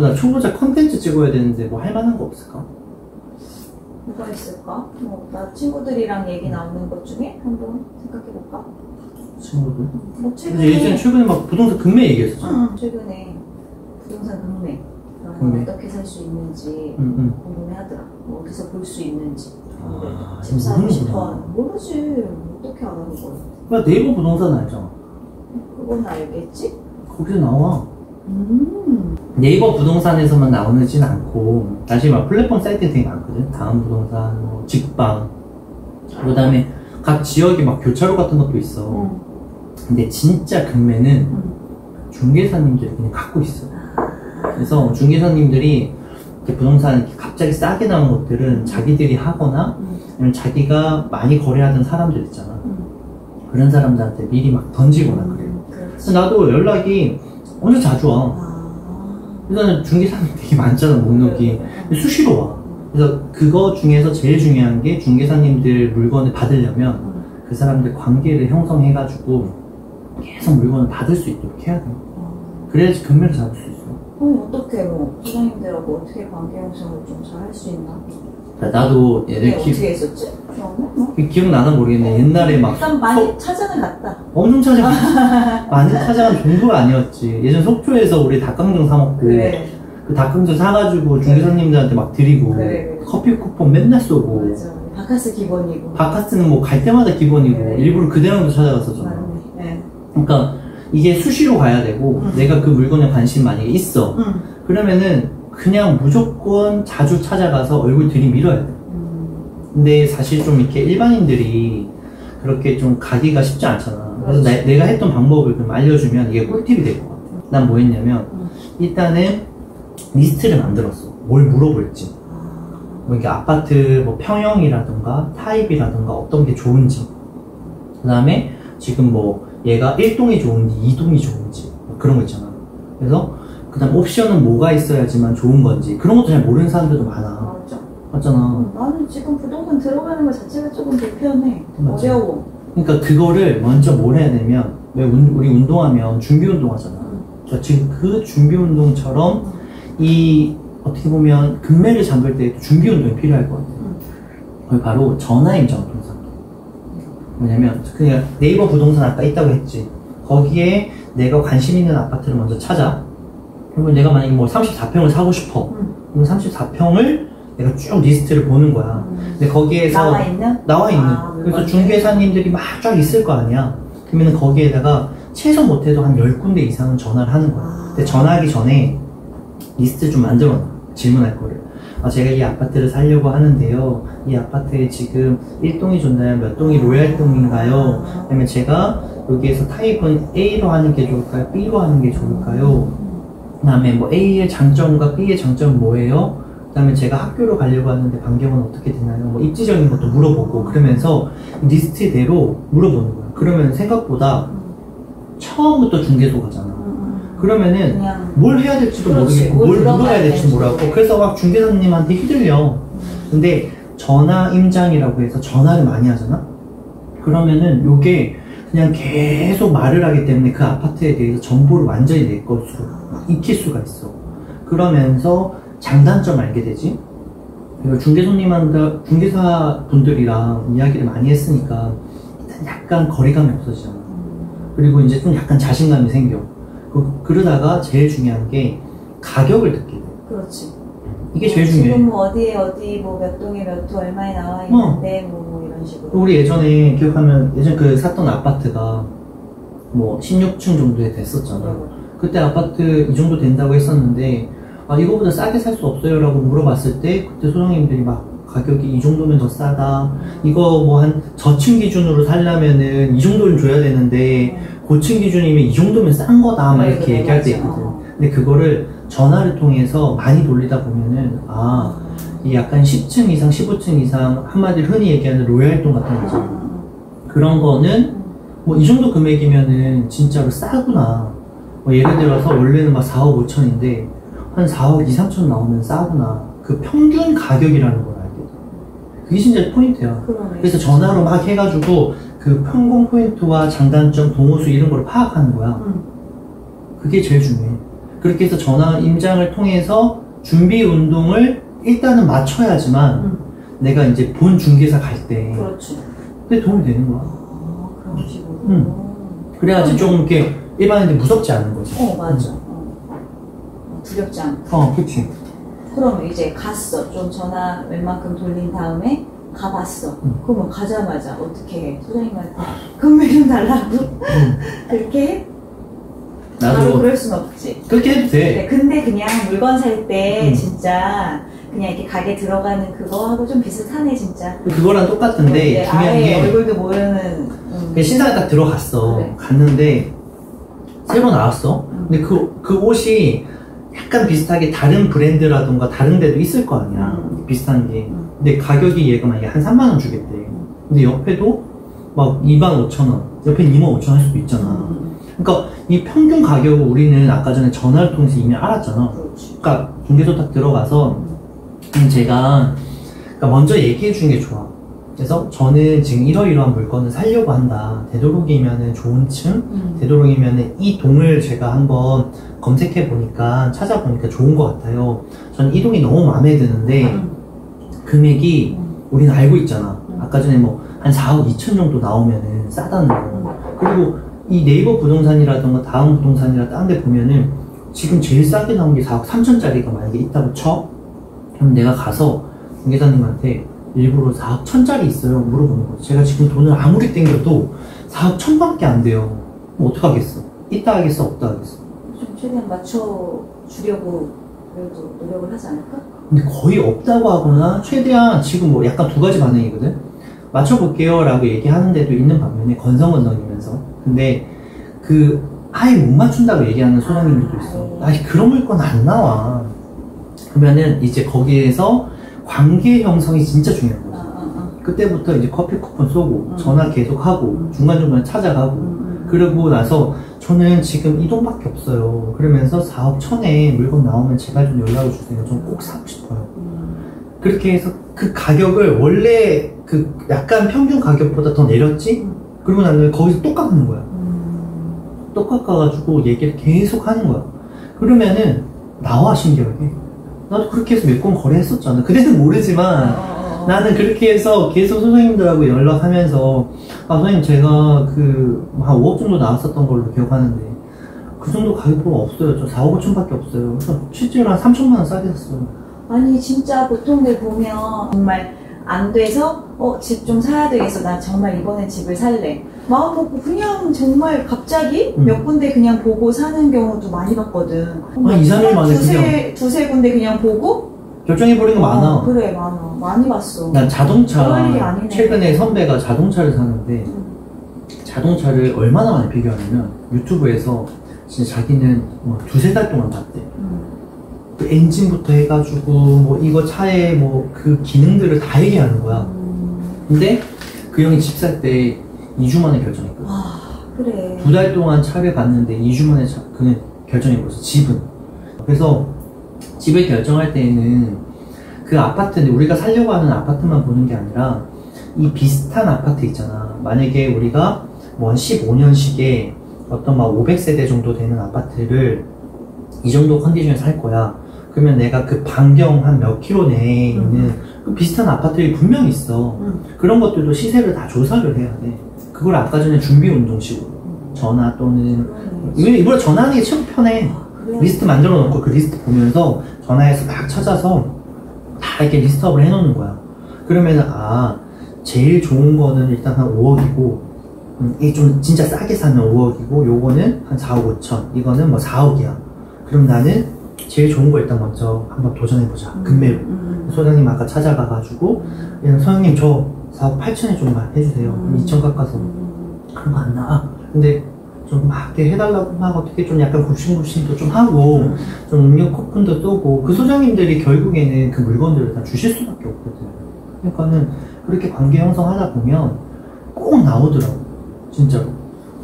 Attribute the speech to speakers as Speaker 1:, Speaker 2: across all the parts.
Speaker 1: 나 초보자 컨텐츠 찍어야 되는데 뭐 할 만한 거 없을까?
Speaker 2: 뭐가 있을까? 나 친구들이랑 얘기 나오는 것 중에 한번 생각해볼까?
Speaker 1: 친구들?
Speaker 2: 뭐
Speaker 1: 최근에 막 부동산 금매 얘기했었잖아.
Speaker 2: 최근에 부동산 금매. 어떻게 살 수 있는지 궁금해하더라. 뭐 어디서 볼 수 있는지. 집 사고 싶어. 모르지. 어떻게 알아는 거야?
Speaker 1: 네이버 부동산 알잖아.
Speaker 2: 그건 알겠지?
Speaker 1: 거기서 나와. 네이버 부동산에서만 나오진 않고 사실 막 플랫폼 사이트 되게 많거든. 다음 부동산, 뭐 직방, 그 다음에 각 지역에 막 교차로 같은 것도 있어. 근데 진짜 금매는 중개사님들이 그냥 갖고 있어. 그래서 중개사님들이 부동산 갑자기 싸게 나온 것들은 자기들이 하거나 아니면 자기가 많이 거래하던 사람들 있잖아. 그런 사람들한테 미리 막 던지거나 그래. 나도 연락이 엄청 자주 와. 일단은 중개사님 되게 많잖아, 목록이. 수시로 와. 그래서 그거 중에서 제일 중요한 게 중개사님들 물건을 받으려면 그 사람들 관계를 형성해가지고 계속 물건을 받을 수 있도록 해야 돼. 그래야지 금매를 잡을 수 있어.
Speaker 2: 어떻게 부장님들하고 어떻게 관계 형성을 좀 잘 할 수 있나?
Speaker 1: 나도 얘를
Speaker 2: 어떻게 했었지?
Speaker 1: 기억나나 모르겠네. 옛날에 막
Speaker 2: 일단 많이 찾아는 갔다.
Speaker 1: 엄청 찾아간 많이 찾아간 정도가 아니었지. 예전 속초에서 우리 닭강정 사 먹고
Speaker 2: 그래.
Speaker 1: 그 닭강정 사가지고 중개사님들한테 막 드리고
Speaker 2: 그래.
Speaker 1: 커피 쿠폰 맨날 쏘고.
Speaker 2: 맞아. 바카스 기본이고.
Speaker 1: 바카스는 뭐 갈 때마다 기본이고
Speaker 2: 그래.
Speaker 1: 일부러 그 대랑도 찾아갔었잖아.
Speaker 2: 네.
Speaker 1: 그러니까 이게 수시로 가야 되고 내가 그 물건에 관심 만약에 있어. 그러면은 그냥 무조건 자주 찾아가서 얼굴 들이밀어야 돼. 근데 사실 좀 이렇게 일반인들이 그렇게 좀 가기가 쉽지 않잖아. 그래서 내가 했던 방법을 좀 알려주면 이게 꿀팁이 될 것 같아. 난 뭐 했냐면 일단은 리스트를 만들었어. 뭘 물어볼지. 뭐 이게 아파트 뭐 평형이라든가 타입이라든가 어떤 게 좋은지. 그 다음에 지금 뭐 얘가 1동이 좋은지 2동이 좋은지 뭐 그런 거 있잖아. 그래서 그 다음 옵션은 뭐가 있어야지만 좋은 건지 그런 것도 잘 모르는 사람들도 많아. 맞잖아.
Speaker 2: 나는 지금 부동산 들어가는 것 자체가 조금 불편해.
Speaker 1: 맞아.
Speaker 2: 어려워.
Speaker 1: 그러니까 그거를 먼저 뭘 해야 되면 왜 우리 운동하면 준비 운동 하잖아. 지금 그 준비 운동처럼 이 어떻게 보면 금매를 잡을 때 준비 운동이 필요할 것 같아. 그게 바로 전화 임장 분석. 뭐냐면 그냥 네이버 부동산 아까 있다고 했지. 거기에 내가 관심 있는 아파트를 먼저 찾아. 그리고 내가 만약에 뭐 34평을 사고 싶어. 그럼 34평을 내가 쭉 리스트를 보는 거야. 근데 거기에서 나와 있는. 그래서 중개사님들이 막 쫙 있을 거 아니야. 그러면 거기에다가 최소 못해도 한 10군데 이상은 전화를 하는 거야. 근데 전화하기 전에 리스트 좀 만들어 놔. 질문할 거를. 제가 이 아파트를 사려고 하는데요. 이 아파트에 지금 1동이 좋나요? 몇 동이 로얄동인가요? 아니면 제가 여기에서 타입은 A로 하는 게 좋을까요? B로 하는 게 좋을까요? 그 다음에 뭐 A의 장점과 B의 장점은 뭐예요? 그 다음에 제가 학교로 가려고 하는데 반경은 어떻게 되나요? 뭐 입지적인 것도 물어보고 그러면서 리스트대로 물어보는 거야. 그러면 생각보다 처음부터 중개소 가잖아. 그러면은 뭘 해야 될지도 모르겠고 뭘 물어봐야 될지도 모르겠고 그래서 막 중개사님한테 휘둘려. 근데 전화 임장이라고 해서 전화를 많이 하잖아? 그러면은 요게 그냥 계속 말을 하기 때문에 그 아파트에 대해서 정보를 완전히 내 것으로 익힐 수가 있어. 그러면서 장단점 알게 되지. 그리고 중개사분들이랑 이야기를 많이 했으니까 약간 거리감이 없어지잖아. 그리고 이제 좀 약간 자신감이 생겨. 그러다가 제일 중요한 게 가격을 듣게 돼.
Speaker 2: 그렇지.
Speaker 1: 이게 제일 중요해.
Speaker 2: 지금 뭐 어디 뭐 몇 동에 몇 호 얼마에 나와 있는데 뭐 이런 식으로.
Speaker 1: 우리 예전에 기억하면 예전 그 샀던 아파트가 뭐 16층 정도에 됐었잖아. 그때 아파트 이 정도 된다고 했었는데 이거보다 싸게 살 수 없어요 라고 물어봤을 때 그때 소장님들이 막 가격이 이 정도면 더 싸다. 이거 뭐 한 저층 기준으로 살려면은 이 정도는 줘야 되는데 고층 기준이면 이 정도면 싼 거다 막 이렇게 얘기할 때 있거든. 근데 그거를 전화를 통해서 많이 돌리다 보면은 이 약간 10층 이상 15층 이상 한마디로 흔히 얘기하는 로얄동 같은 거잖아. 그런 거는 뭐 이 정도 금액이면은 진짜로 싸구나. 뭐 예를 들어서 원래는 막 4억 5천인데 한 4억 2, 3천 나오면 싸구나. 그 평균 가격이라는 걸 알게 돼. 그게 진짜 포인트야. 그래서 전화로 막 해가지고 그 평균 포인트와 장단점, 동호수 이런 걸 파악하는 거야. 그게 제일 중요해. 그렇게 해서 전화 임장을 통해서 준비 운동을 일단은 맞춰야지만 내가 이제 본 중개사 갈 때
Speaker 2: 그렇지.
Speaker 1: 그게 도움이 되는 거야.
Speaker 2: 그런 식으로.
Speaker 1: 그래야지 좀 이렇게 일반인들 무섭지 않은 거지.
Speaker 2: 맞아. 두렵지 않고.
Speaker 1: 그치.
Speaker 2: 그러면 이제 갔어. 좀 전화 웬만큼 돌린 다음에 가봤어. 그러면 가자마자 어떻게 해? 소장님한테 금메 좀 달라고? 그렇게 해?
Speaker 1: 나도
Speaker 2: 바로 그럴 순 없지.
Speaker 1: 그렇게 해도 돼.
Speaker 2: 네, 근데 그냥 물건 살 때 진짜 그냥 이렇게 가게 들어가는 그거하고 좀 비슷하네 진짜.
Speaker 1: 그거랑 똑같은데 중요한
Speaker 2: 아예
Speaker 1: 게
Speaker 2: 얼굴도 모르는
Speaker 1: 신사에 딱 들어갔어.
Speaker 2: 그래.
Speaker 1: 갔는데 새로 나왔어. 근데 그 옷이 약간 비슷하게 다른 브랜드라던가 다른 데도 있을 거 아니야. 비슷한 게. 근데 가격이 얘가 만약에 한 3만 원 주겠대. 근데 옆에도 막 2만 5천 원, 옆엔 2만 5천 원 할 수도 있잖아. 그러니까 이 평균 가격을 우리는 아까 전에 전화를 통해서 이미 알았잖아. 그러니까 중개소 딱 들어가서 제가 그러니까 먼저 얘기해 주는 게 좋아. 그래서 저는 지금 이러이러한 물건을 사려고 한다. 되도록이면은 좋은 층, 되도록이면은 이 동을 제가 한번 검색해 보니까 찾아보니까 좋은 것 같아요. 저는 이 동이 너무 마음에 드는데 금액이 우리는 알고 있잖아. 아까 전에 뭐 한 4억 2천 정도 나오면은 싸다는 거. 그리고 이 네이버 부동산이라던가 다음 부동산이라 딴 데 보면은 지금 제일 싸게 나온 게 4억 3천짜리가 만약에 있다고 쳐? 그럼 내가 가서 중개사님한테 일부러 4억 1천짜리 있어요? 물어보는 거지. 제가 지금 돈을 아무리 땡겨도 4억 1천밖에 안 돼요. 뭐 어떡하겠어? 있다 하겠어? 없다 하겠어?
Speaker 2: 좀 최대한 맞춰주려고 그래도 노력을 하지 않을까?
Speaker 1: 근데 거의 없다고 하거나 최대한 지금 뭐 약간 두 가지 반응이거든? 맞춰볼게요 라고 얘기하는 데도 있는 반면에 건성건성이면서 근데 아예 못 맞춘다고 얘기하는 소장님들도 있어. 아니 그런 물건 안 나와. 그러면은 이제 거기에서 관계 형성이 진짜 중요한 거지. 그때부터 이제 커피 쿠폰 쏘고 전화 계속하고 중간중간 찾아가고 그러고 나서 저는 지금 이 돈밖에 없어요. 그러면서 4억 1천에 물건 나오면 제발 좀 연락을 주세요. 전 꼭 사고 싶어요. 그렇게 해서 그 가격을 원래 그 약간 평균 가격보다 더 내렸지? 그러고 나면 거기서 또 깎는 거야. 또 깎아가지고 얘기를 계속 하는 거야. 그러면은 나와 신기하게. 나도 그렇게 해서 몇 건 거래했었잖아. 그때는 모르지만 나는 그렇게 해서 계속 소장님들하고 연락하면서 소장님 제가 한 5억 정도 나왔었던 걸로 기억하는데 그 정도 가격표가 없어요. 저 4억 5천밖에 없어요. 그래서 실제로 한 3천만 원 싸게 샀어요.
Speaker 2: 아니 진짜 보통들 보면 정말 안 돼서 집 좀 사야 되겠어. 나 정말 이번에 집을 살래. 마음 먹고 그냥 정말 갑자기 몇 군데 그냥 보고 사는 경우도 많이 봤거든.
Speaker 1: 2, 3일 만에
Speaker 2: 두세 군데 그냥 보고
Speaker 1: 결정해버린 거 많아.
Speaker 2: 그래 많아. 많이 봤어.
Speaker 1: 난 자동차
Speaker 2: 아니네.
Speaker 1: 최근에 선배가 자동차를 사는데 자동차를 얼마나 많이 비교하냐면 유튜브에서 진짜 자기는 뭐 2-3달 동안 봤대. 그 엔진부터 해가지고 뭐 이거 차에 뭐 그 기능들을 다 얘기하는 거야. 근데 그 형이 집 살 때 2주 만에 결정했거든.
Speaker 2: 그래.
Speaker 1: 2달 동안 차를 봤는데 2주 만에 그는 결정해버렸어. 집은. 그래서 집을 결정할 때에는 그 아파트인데 우리가 살려고 하는 아파트만 보는 게 아니라 이 비슷한 아파트 있잖아. 만약에 우리가 뭐 한 15년식에 어떤 막 500세대 정도 되는 아파트를 이 정도 컨디션에서 살 거야. 그러면 내가 그 반경 한 몇 킬로 내에 있는 그 비슷한 아파트들이 분명히 있어. 그런 것들도 시세를 다 조사를 해야 돼. 그걸 아까 전에 준비 운동식으로 전화 또는 이번에 전화하는 게 참 편해. 리스트 만들어 놓고 그 리스트 보면서 전화해서 막 찾아서 다 이렇게 리스트업을 해놓는 거야. 그러면은 제일 좋은 거는 일단 한 5억이고 이게 좀 진짜 싸게 사면 5억이고 요거는 한 4억 5천 이거는 뭐 4억이야. 그럼 나는 제일 좋은 거 일단 먼저 한번 도전해보자. 금매로. 소장님 아까 찾아가가지고 소장님 저 4억 8천에 좀만 해주세요. 2천 깎아서. 그런 거 안 나와. 근데 좀 막 이렇게 해달라고 막 어떻게 좀 약간 굽신굽신도 좀 하고 좀 음료 쿠폰도 쏘고 그 소장님들이 결국에는 그 물건들을 다 주실 수밖에 없거든. 그러니까는 그렇게 관계 형성하다 보면 꼭 나오더라고. 진짜로.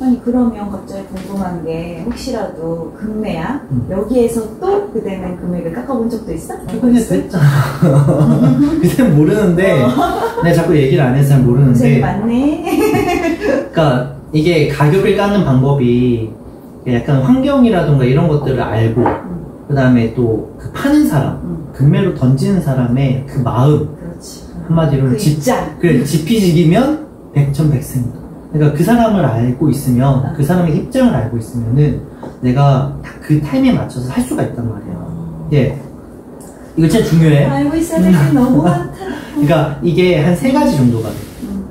Speaker 2: 아니 그러면 갑자기 궁금한 게 혹시라도 금매야? 여기에서 또 그대는 금액을 깎아본 적도 있어?
Speaker 1: 그냥 됐잖아. 그땐 모르는데 내가 자꾸 얘기를 안 해서 잘 모르는데
Speaker 2: 고생이 많네.
Speaker 1: 그러니까 이게 가격을 깎는 방법이 약간 환경이라던가 이런 것들을 알고 그 다음에 또 그 파는 사람, 금매로 던지는 사람의 그 마음.
Speaker 2: 그렇지.
Speaker 1: 한마디로
Speaker 2: 그 입장.
Speaker 1: 그래, 지피지기면 백전백승이다. 그러니까 그 사람을 알고 있으면, 그 사람의 입장을 알고 있으면은 내가 딱 그 타임에 맞춰서 할 수가 있단 말이야. 예. 이거 진짜 중요해.
Speaker 2: 알고 있어야 될 게 너무 많다.
Speaker 1: 그러니까 이게 한 3가지 정도가 돼.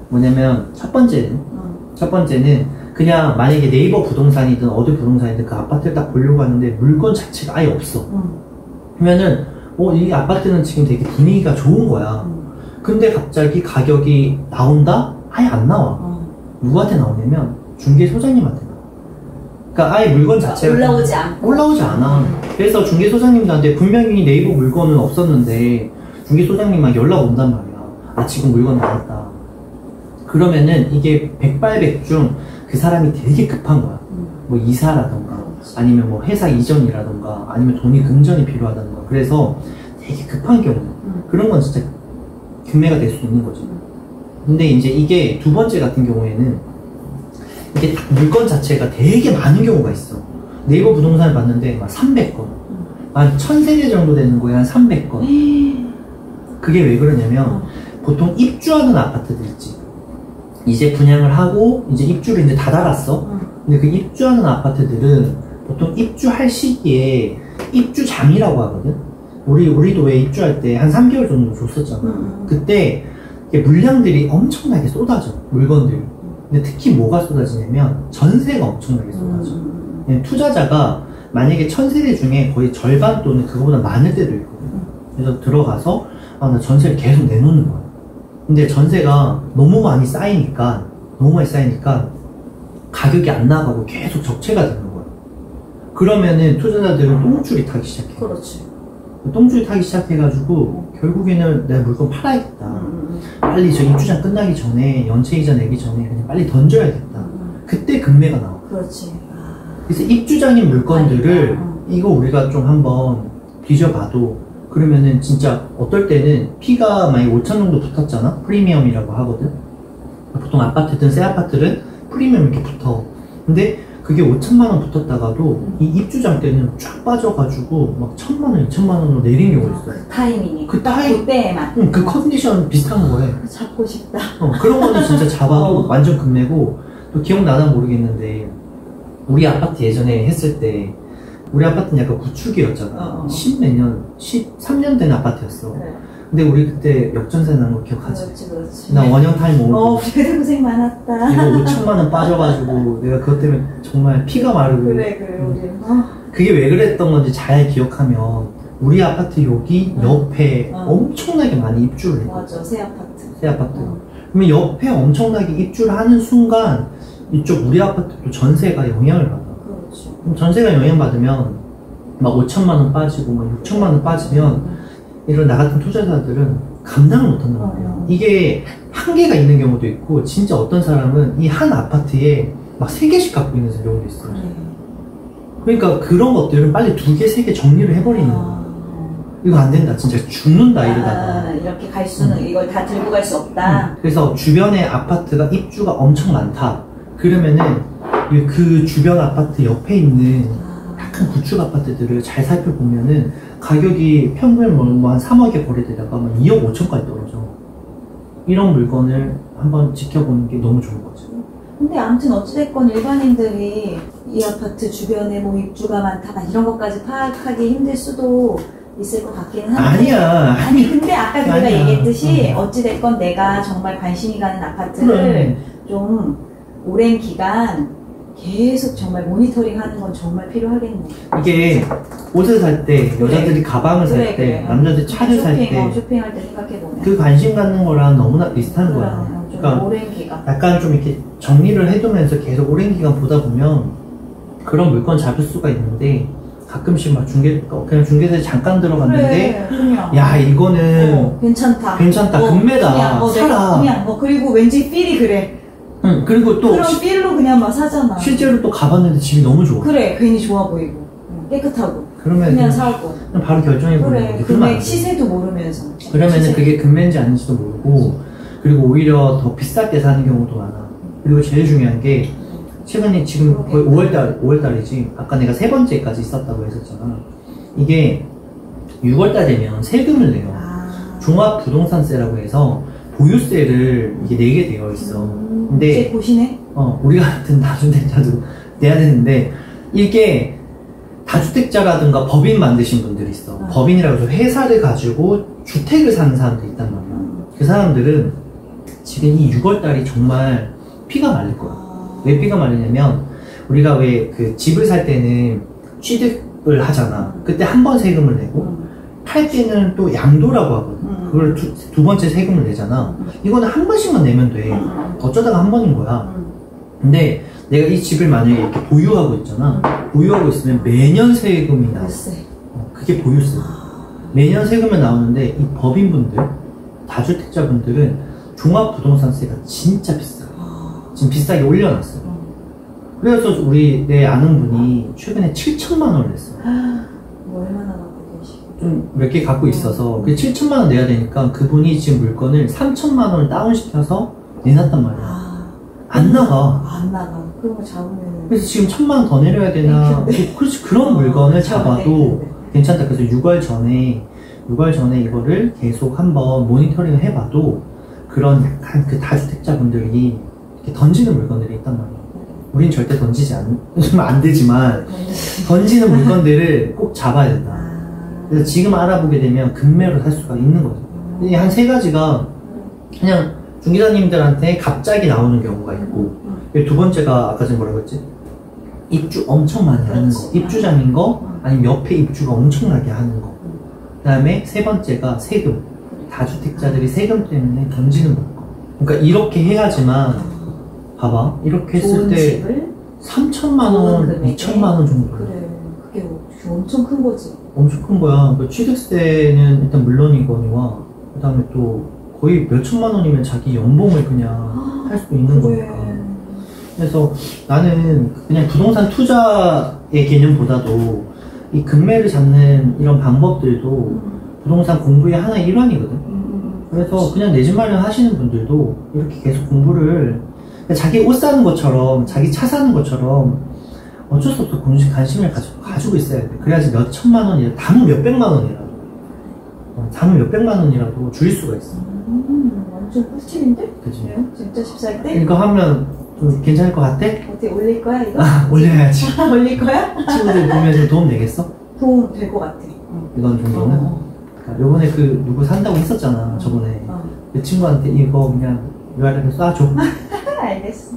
Speaker 1: 뭐냐면 첫 번째는 그냥 만약에 네이버 부동산이든 어디 부동산이든 그 아파트를 딱 보려고 하는데 물건 자체가 아예 없어. 그러면은 이 아파트는 지금 되게 분위기가 좋은 거야. 근데 갑자기 가격이 나온다? 아예 안 나와. 누구한테 나오냐면 중개소장님한테 나와. 그러니까 아예 물건 자체가 올라오지 않아. 그래서 중개소장님들한테 분명히 네이버 물건은 없었는데 중개소장님만 연락 온단 말이야. 지금 물건 나왔다. 그러면은 이게 백발백중 그 사람이 되게 급한 거야. 뭐 이사라던가 아니면 뭐 회사 이전이라던가 아니면 돈이 금전이 필요하다던가. 그래서 되게 급한 경우 그런 건 진짜 금매가 될 수 있는 거죠. 근데 이제 이게 두 번째 같은 경우에는 이게 딱 물건 자체가 되게 많은 경우가 있어. 네이버 부동산을 봤는데 막 300건 한 1000세대 정도 되는 거에 한 300건. 그게 왜 그러냐면 보통 입주하는 아파트들 있지. 이제 분양을 하고 이제 입주를 이제 다 달았어. 근데 그 입주하는 아파트들은 보통 입주할 시기에 입주장이라고 하거든. 우리도 왜 입주할 때 한 3개월 정도 줬었잖아. 그때 물량들이 엄청나게 쏟아져. 물건들이. 근데 특히 뭐가 쏟아지냐면 전세가 엄청나게 쏟아져. 투자자가 만약에 1000세대 중에 거의 절반 또는 그거보다 많을 때도 있거든. 그래서 들어가서 나 전세를 계속 내놓는 거야. 근데 전세가 너무 많이 쌓이니까 가격이 안 나가고 계속 적체가 되는 거야. 그러면은 투자자들은 똥줄이 타기 시작해.
Speaker 2: 그렇지.
Speaker 1: 똥줄이 타기 시작해가지고 결국에는 내가 물건 팔아야겠다. 빨리 저 입주장 끝나기 전에 연체이자 내기 전에 그냥 빨리 던져야겠다. 그때 금매가 나와.
Speaker 2: 그렇지.
Speaker 1: 그래서 입주장인 물건들을 이거 우리가 좀 한번 뒤져봐도 그러면은 진짜 어떨 때는 피가 만약 5천 정도 붙었잖아. 프리미엄이라고 하거든. 보통 아파트든 새 아파트는 프리미엄 이렇게 붙어. 근데 그게 5천만 원 붙었다가도 이 입주장 때는 쫙 빠져가지고 막 1000만 원, 2000만 원으로 내린 경우 있어.
Speaker 2: 그 타이밍이.
Speaker 1: 그때만. 그 컨디션 비슷한 거에.
Speaker 2: 잡고 싶다.
Speaker 1: 그런 거는 진짜 잡아도 완전 금매고. 또 기억나나 모르겠는데 우리 아파트 예전에 했을 때 우리 아파트는 약간 구축이었잖아. 10몇 년, 13년 된 아파트였어. 그래. 근데 우리 그때 역전세 난 거 기억하지?
Speaker 2: 그렇지.
Speaker 1: 나 원형 타임 오고.
Speaker 2: 그래 고생 많았다.
Speaker 1: 이거 5천만 원 빠져가지고 내가 그것 때문에 정말 피가 마르고.
Speaker 2: 그래, 우리.
Speaker 1: 그게 왜 그랬던 건지 잘 기억하면 우리 아파트 여기 옆에 엄청나게 많이 입주를 해.
Speaker 2: 맞아, 새 아파트.
Speaker 1: 그러면 옆에 엄청나게 입주를 하는 순간 이쪽 우리 아파트도 전세가 영향을 받아.
Speaker 2: 그렇지.
Speaker 1: 그럼 전세가 영향받으면 막 5천만 원 빠지고 막 6천만 원 빠지면 이런 나 같은 투자자들은 감당을 못한단 말이야. 이게 한계가 있는 경우도 있고 진짜 어떤 사람은 이 한 아파트에 막 3개씩 갖고 있는 경우도 있어요. 그러니까 그런 것들은 빨리 2개, 3개 정리를 해버리는 거야. 이거 안 된다. 진짜 죽는다 이러다가.
Speaker 2: 이렇게 갈 수는 이걸 다 들고 갈 수 없다.
Speaker 1: 그래서 주변에 아파트가 입주가 엄청 많다. 그러면은 그 주변 아파트 옆에 있는 약간 구축 아파트들을 잘 살펴보면은 가격이 평균 뭐 한 3억에 거래되다가 막 2억 5천까지 떨어져. 이런 물건을 한번 지켜보는 게 너무 좋은 거지.
Speaker 2: 근데 아무튼 어찌됐건 일반인들이 이 아파트 주변에 뭐 입주가 많다 막 이런 것까지 파악하기 힘들 수도 있을 것 같기는 한데. 아니 근데 아까 우리가 얘기했듯이 어찌됐건 내가 정말 관심이 가는 아파트를 좀 오랜 기간 계속 정말 모니터링 하는 건 정말 필요하겠네.
Speaker 1: 이게 옷을 살 때, 여자들이 가방을 살 때, 남자들이 차를 살 때,
Speaker 2: 쇼핑할 때 생각해보면
Speaker 1: 그 관심 갖는 거랑 너무나 비슷한 거야.
Speaker 2: 그러니까 오랜 기간.
Speaker 1: 약간 좀 이렇게 정리를 해두면서 계속 오랜 기간 보다 보면 그런 물건 잡을 수가 있는데 가끔씩 막 그냥 중개사에 잠깐 들어갔는데 야 이거는 괜찮다 금매다 사라
Speaker 2: 그리고 왠지 필이 그래.
Speaker 1: 그리고 또
Speaker 2: 그런 필로 그냥 막 사잖아.
Speaker 1: 실제로 또 가봤는데 집이 너무 좋아.
Speaker 2: 그래 괜히 좋아 보이고 깨끗하고
Speaker 1: 그러면
Speaker 2: 그냥 사고
Speaker 1: 그냥 바로 결정해버리는 거지.
Speaker 2: 금액 시세도 모르면서
Speaker 1: 그러면은 그게 금매인지 아닌지도 모르고 그리고 오히려 더 비쌀 때 사는 경우도 많아. 그리고 제일 중요한 게 최근에 지금 거의 5월달이지. 아까 내가 3번째까지 있었다고 했었잖아. 이게 6월달 되면 세금을 내요. 종합부동산세라고 해서 보유세를 이게 내게 되어 있어. 근데
Speaker 2: 보시네?
Speaker 1: 우리 같은 다주택자도 내야 되는데 이게 다주택자라든가 법인 만드신 분들이 있어. 법인이라고 해서 회사를 가지고 주택을 사는 사람들이 있단 말이야. 그 사람들은 지금 이 6월달이 정말 피가 말릴 거야. 왜 피가 말리냐면 우리가 왜 그 집을 살 때는 취득을 하잖아. 그때 한 번 세금을 내고 팔 때는 또 양도라고 하거든. 그걸 두 번째 세금을 내잖아. 이거는 한 번씩만 내면 돼. 어쩌다가 한 번인 거야. 근데 내가 이 집을 만약에 이렇게 보유하고 있잖아. 보유하고 있으면 매년 세금이 나와. 그게 보유세. 매년 세금이 나오는데 이 법인분들, 다주택자분들은 종합부동산세가 진짜 비싸. 지금 비싸게 올려놨어요. 그래서 내 아는 분이 최근에 7천만 원을 냈어요.
Speaker 2: 뭐 얼마나 갖고 계시고?
Speaker 1: 좀 몇 개 갖고 있어서 그 7천만 원 내야 되니까 그분이 지금 물건을 3천만 원을 다운시켜서 내놨단 말이야. 안 나가.
Speaker 2: 안 나가. 그런 거 잡으면.
Speaker 1: 그래서 지금 1,000만 원 더 내려야 되나. 그렇지, 그런 물건을 잡아도 괜찮다. 그래서 6월 전에 이거를 계속 한번 모니터링을 해봐도 그런 약간 그 다주택자분들이 이렇게 던지는 물건들이 있단 말이야. 우린 절대 던지지 안 되지만 던지는 물건들을 꼭 잡아야 된다. 그래서 지금 알아보게 되면 급매로 살 수가 있는 거죠. 이 한 세 가지가 그냥 중개사님들한테 갑자기 나오는 경우가 있고, 두 번째가 아까 전에 뭐라고 했지? 입주 엄청 많이 하는 거. 입주장인 거, 아니면 옆에 입주가 엄청나게 하는 거. 그 다음에 세 번째가 세금. 다주택자들이 세금 때문에 던지는 거. 그러니까 이렇게 해야지만 봐봐, 이렇게 했을 때 3천만 원, 2천만 원 정도.
Speaker 2: 그래, 그게 엄청 큰 거지.
Speaker 1: 엄청 큰 거야. 그 취득세는 일단 물론이거니와 그 다음에 또 거의 몇 천만 원이면 자기 연봉을 그냥 할 수도 있는 거니까. 그래서 나는 그냥 부동산 투자의 개념보다도 이 급매를 잡는 이런 방법들도 부동산 공부의 하나의 일환이거든. 그래서 그냥 내 집 마련 하시는 분들도 이렇게 계속 공부를 자기 옷 사는 것처럼, 자기 차 사는 것처럼 어쩔 수 없어 관심을 가지고 있어야 돼. 그래야지 몇 천만 원이라도, 담은 몇 백만 원이라도, 담은 몇 백만 원이라도 줄일 수가 있어.
Speaker 2: 완전 꿀팁인데?
Speaker 1: 그치?
Speaker 2: 진짜 집 살 때?
Speaker 1: 이거 하면 좀 괜찮을 것 같아?
Speaker 2: 어떻게 올릴 거야, 이거?
Speaker 1: 올려야지.
Speaker 2: 올릴 거야?
Speaker 1: 친구들 보면 좀 도움 되겠어?
Speaker 2: 도움 될 것 같아.
Speaker 1: 이건 정도는? 그러니까 요번에 그 누구 산다고 했었잖아, 저번에. 그 친구한테 이거 그냥 URL 쏴줘.
Speaker 2: 알겠어.